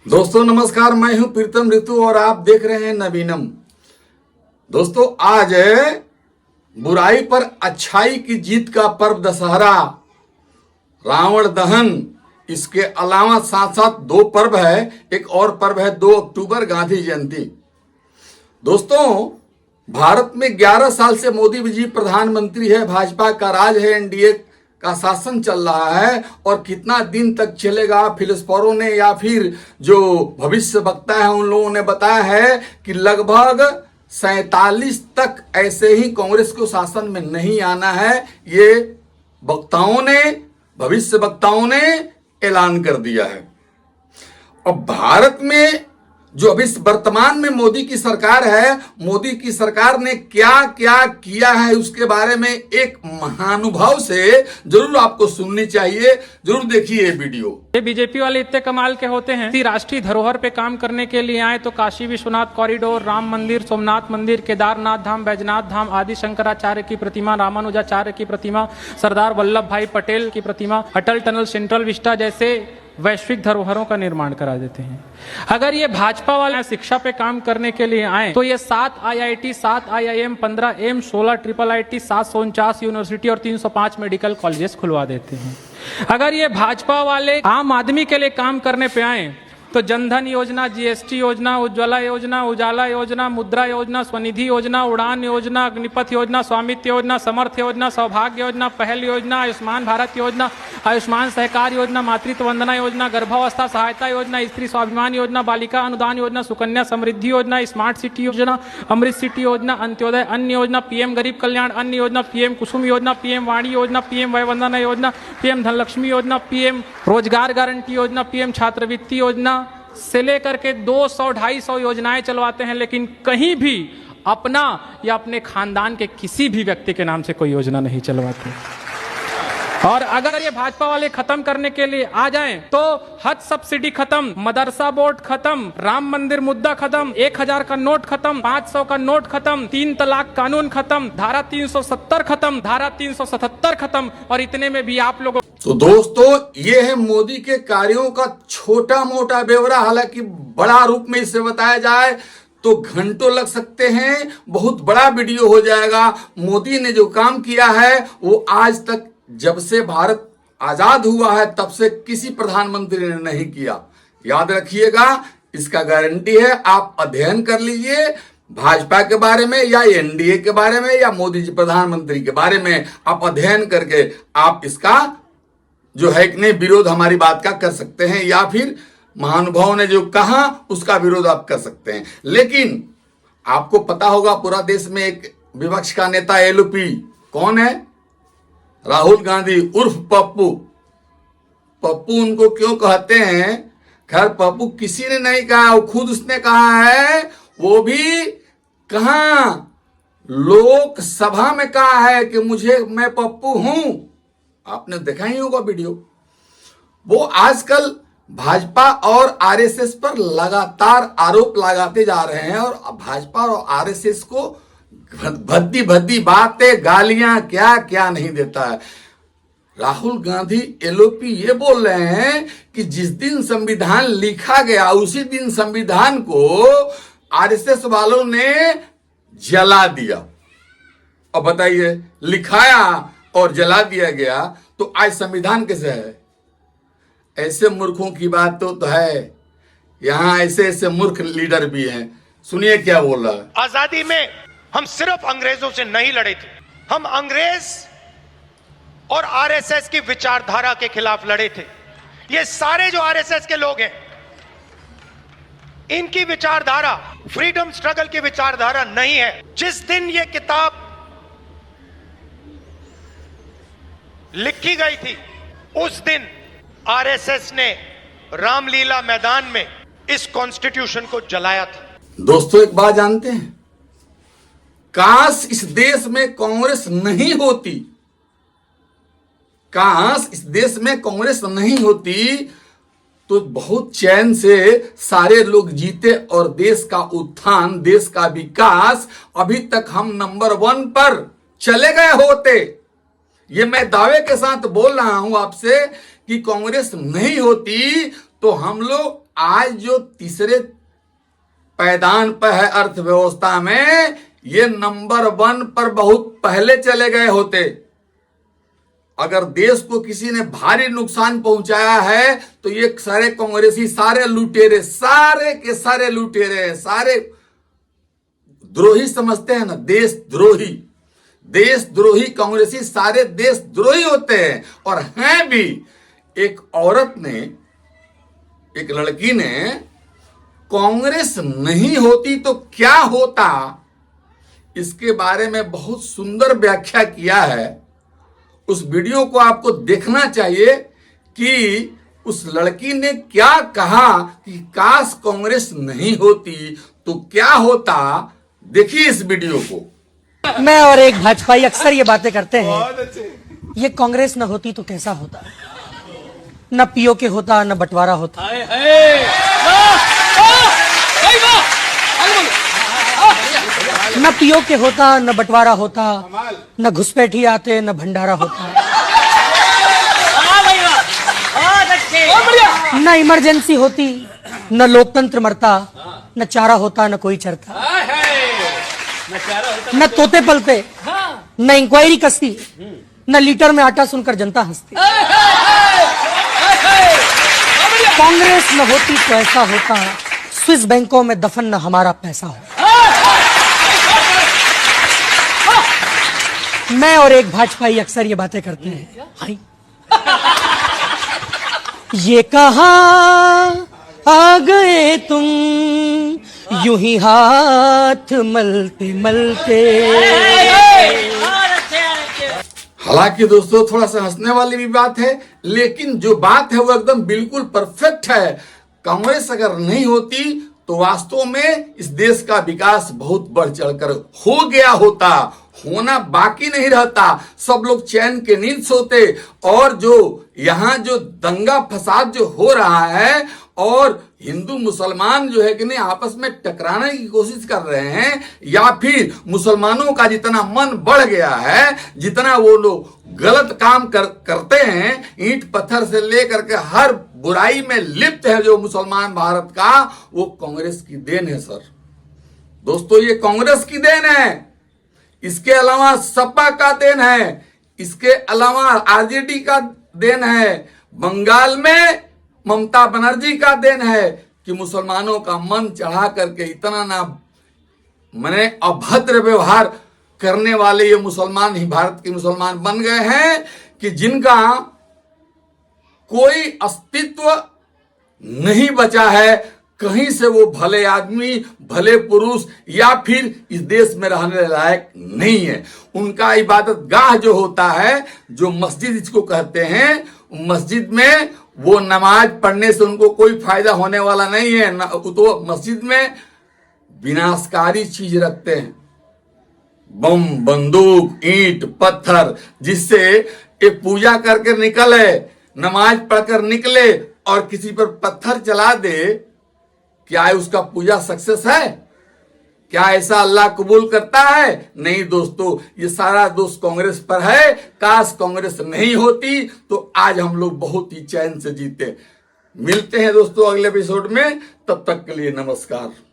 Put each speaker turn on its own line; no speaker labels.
दोस्तों नमस्कार, मैं हूं प्रीतम ऋतु और आप देख रहे हैं नवीनम। दोस्तों आज है बुराई पर अच्छाई की जीत का पर्व दशहरा, रावण दहन। इसके अलावा साथ साथ दो पर्व है। एक और पर्व है 2 अक्टूबर गांधी जयंती। दोस्तों भारत में 11 साल से मोदी जी प्रधानमंत्री है, भाजपा का राज है, एनडीए का शासन चल रहा है और कितना दिन तक चलेगा फिलोसफरों ने या फिर जो भविष्य वक्ता है उन लोगों ने बताया है कि लगभग 47 तक ऐसे ही कांग्रेस को शासन में नहीं आना है। ये वक्ताओं ने, भविष्य वक्ताओं ने ऐलान कर दिया है। और भारत में जो अभी वर्तमान में मोदी की सरकार है, मोदी की सरकार ने क्या क्या किया है उसके बारे में एक महानुभाव से जरूर आपको सुननी चाहिए। जरूर देखिए ये वीडियो।
ये बीजेपी वाले इतने कमाल के होते हैं कि राष्ट्रीय धरोहर पे काम करने के लिए आए तो काशी विश्वनाथ कॉरिडोर, राम मंदिर, सोमनाथ मंदिर, केदारनाथ धाम, बैजनाथ धाम, आदि शंकराचार्य की प्रतिमा, रामानुजाचार्य की प्रतिमा, सरदार वल्लभ भाई पटेल की प्रतिमा, अटल टनल, सेंट्रल विस्टा जैसे वैश्विक धरोहरों का निर्माण करा देते हैं। अगर ये भाजपा वाले शिक्षा पे काम करने के लिए आए तो ये 7 IIT, 7 IIM, 15 AIIMS, 16 IIIT, 749 university और 305 मेडिकल कॉलेजेस खुलवा देते हैं। अगर ये भाजपा वाले आम आदमी के लिए काम करने पे आए तो जनधन योजना, GST योजना, उज्ज्वला योजना, उजाला योजना, मुद्रा योजना, स्वनिधि योजना, उड़ान योजना, अग्निपथ योजना, स्वामित्व योजना, समर्थ योजना, सौभाग्य योजना, पहल योजना, आयुष्मान भारत योजना, आयुष्मान सहकार योजना, मातृत्व वंदना योजना, गर्भावस्था सहायता योजना, स्त्री स्वाभिमान योजना, बालिका अनुदान योजना, सुकन्या समृद्धि योजना, स्मार्ट सिटी योजना, अमृत सिटी योजना, अंत्योदय अन्न योजना, PM गरीब कल्याण अन्न योजना, PM कुसुम योजना, PM वाणी योजना, PM वय वंदना योजना, PM धनलक्ष्मी योजना, PM रोजगार गारंटी योजना, PM छात्रवृत्ति योजना से लेकर के 200-250 योजनाएं चलवाते हैं, लेकिन कहीं भी अपना या अपने खानदान के किसी भी व्यक्ति के नाम से कोई योजना नहीं चलवाते। और अगर ये भाजपा वाले खत्म करने के लिए आ जाएं तो हज सब्सिडी खत्म, मदरसा बोर्ड खत्म, राम मंदिर मुद्दा खत्म, 1000 का नोट खत्म, 500 का नोट खत्म, 3 तलाक कानून खत्म, धारा 370 खत्म, धारा 377 खत्म। और इतने में भी आप लोगों
तो दोस्तों ये है मोदी के कार्यों का छोटा मोटा ब्यौरा। हालांकि बड़ा रूप में इसे बताया जाए तो घंटों लग सकते हैं, बहुत बड़ा वीडियो हो जाएगा। मोदी ने जो काम किया है वो आज तक, जब से भारत आजाद हुआ है तब से किसी प्रधानमंत्री ने नहीं किया। याद रखिएगा, इसका गारंटी है। आप अध्ययन कर लीजिए भाजपा के बारे में या एनडीए के बारे में या मोदी जी प्रधानमंत्री के बारे में। आप अध्ययन करके आप इसका जो है कि नहीं विरोध हमारी बात का कर सकते हैं, या फिर महानुभाव ने जो कहा उसका विरोध आप कर सकते हैं। लेकिन आपको पता होगा पूरा देश में एक विपक्ष का नेता LP कौन है? राहुल गांधी उर्फ पप्पू। पप्पू उनको क्यों कहते हैं? खैर पप्पू किसी ने नहीं कहा, वो खुद उसने कहा है। वो भी कहां? लोकसभा में कहा है कि मैं पप्पू हूं। आपने देखा ही होगा वीडियो। वो आजकल भाजपा और RSS पर लगातार आरोप लगाते जा रहे हैं और भाजपा और RSS को भद्दी भद्दी बातें, गालियां क्या क्या नहीं देता है। राहुल गांधी LP ये बोल रहे हैं कि जिस दिन संविधान लिखा गया उसी दिन संविधान को RSS वालों ने जला दिया। अब बताइए, लिखाया और जला दिया गया तो आज संविधान कैसे है? ऐसे मूर्खों की बात तो है। यहां ऐसे ऐसे मूर्ख लीडर भी हैं। सुनिए क्या बोल रहा है।
आजादी में हम सिर्फ अंग्रेजों से नहीं लड़े थे, हम अंग्रेज और RSS की विचारधारा के खिलाफ लड़े थे। ये सारे जो RSS के लोग हैं, इनकी विचारधारा फ्रीडम स्ट्रगल की विचारधारा नहीं है। जिस दिन ये किताब लिखी गई थी उस दिन RSS ने रामलीला मैदान में इस कॉन्स्टिट्यूशन को जलाया था।
दोस्तों एक बात जानते हैं, काश इस देश में कांग्रेस नहीं होती, काश इस देश में कांग्रेस नहीं होती तो बहुत चैन से सारे लोग जीते और देश का उत्थान, देश का विकास अभी तक हम नंबर 1 पर चले गए होते। ये मैं दावे के साथ बोल रहा हूं आपसे कि कांग्रेस नहीं होती तो हम लोग आज जो तीसरे पायदान पर है अर्थव्यवस्था में, ये नंबर 1 पर बहुत पहले चले गए होते। अगर देश को किसी ने भारी नुकसान पहुंचाया है तो ये सारे कांग्रेसी, सारे लुटेरे, सारे के सारे लुटेरे, सारे द्रोही समझते हैं ना, देशद्रोही। देशद्रोही कांग्रेसी सारे देशद्रोही होते हैं और हैं भी। एक औरत ने, एक लड़की ने कांग्रेस नहीं होती तो क्या होता, इसके बारे में बहुत सुंदर व्याख्या किया है। उस वीडियो को आपको देखना चाहिए कि उस लड़की ने क्या कहा कि काश कांग्रेस नहीं होती तो क्या होता। देखिए इस वीडियो को।
मैं और एक भाजपाई अक्सर ये बातें करते हैं, ये कांग्रेस न होती तो कैसा होता, न पीओके होता न बंटवारा होता, न पीओके होता न बंटवारा होता, न घुसपैठी आते न भंडारा होता, न इमरजेंसी होती न लोकतंत्र मरता, न चारा होता न कोई चरता, न तोते पलते न इंक्वायरी कसती, न लीटर में आटा सुनकर जनता हंसती। कांग्रेस न होती तो ऐसा होता, स्विस बैंकों में दफन न हमारा पैसा हो। मैं और एक भाजपाई अक्सर ये बातें करते हैं, हाय ये कहाँ आ गए तुम, यूं ही हाथ मलते मलते।
हालांकि दोस्तों थोड़ा सा हंसने वाली भी बात है, लेकिन जो बात है वो एकदम बिल्कुल परफेक्ट है। कांग्रेस अगर नहीं होती तो वास्तव में इस देश का विकास बहुत बढ़ चढ़कर हो गया होता, होना बाकी नहीं रहता। सब लोग चैन के नींद सोते। और जो यहाँ जो दंगा फसाद जो हो रहा है और हिंदू मुसलमान जो है कि नहीं आपस में टकराने की कोशिश कर रहे हैं, या फिर मुसलमानों का जितना मन बढ़ गया है, जितना वो लोग गलत काम करते हैं, ईंट पत्थर से लेकर के हर बुराई में लिप्त है जो मुसलमान भारत का, वो कांग्रेस की देन है सर। दोस्तों ये कांग्रेस की देन है, इसके अलावा सपा का देन है, इसके अलावा आरजेडी का देन है, बंगाल में ममता बनर्जी का देन है कि मुसलमानों का मन चढ़ा करके इतना ना मने अभद्र व्यवहार करने वाले ये मुसलमान ही भारत के मुसलमान बन गए हैं कि जिनका कोई अस्तित्व नहीं बचा है। कहीं से वो भले आदमी, भले पुरुष या फिर इस देश में रहने लायक नहीं है। उनका इबादत गाह जो होता है, जो मस्जिद जिसको कहते हैं, मस्जिद में वो नमाज पढ़ने से उनको कोई फायदा होने वाला नहीं है। तो मस्जिद में विनाशकारी चीज रखते हैं, बम, बंदूक, ईंट, पत्थर, जिससे एक पूजा करके निकले, नमाज पढ़कर निकले और किसी पर पत्थर चला दे, क्या उसका पूजा सक्सेस है? क्या ऐसा अल्लाह कबूल करता है? नहीं दोस्तों, ये सारा दोष कांग्रेस पर है। काश कांग्रेस नहीं होती तो आज हम लोग बहुत ही चैन से जीते। मिलते हैं दोस्तों अगले एपिसोड में, तब तक के लिए नमस्कार।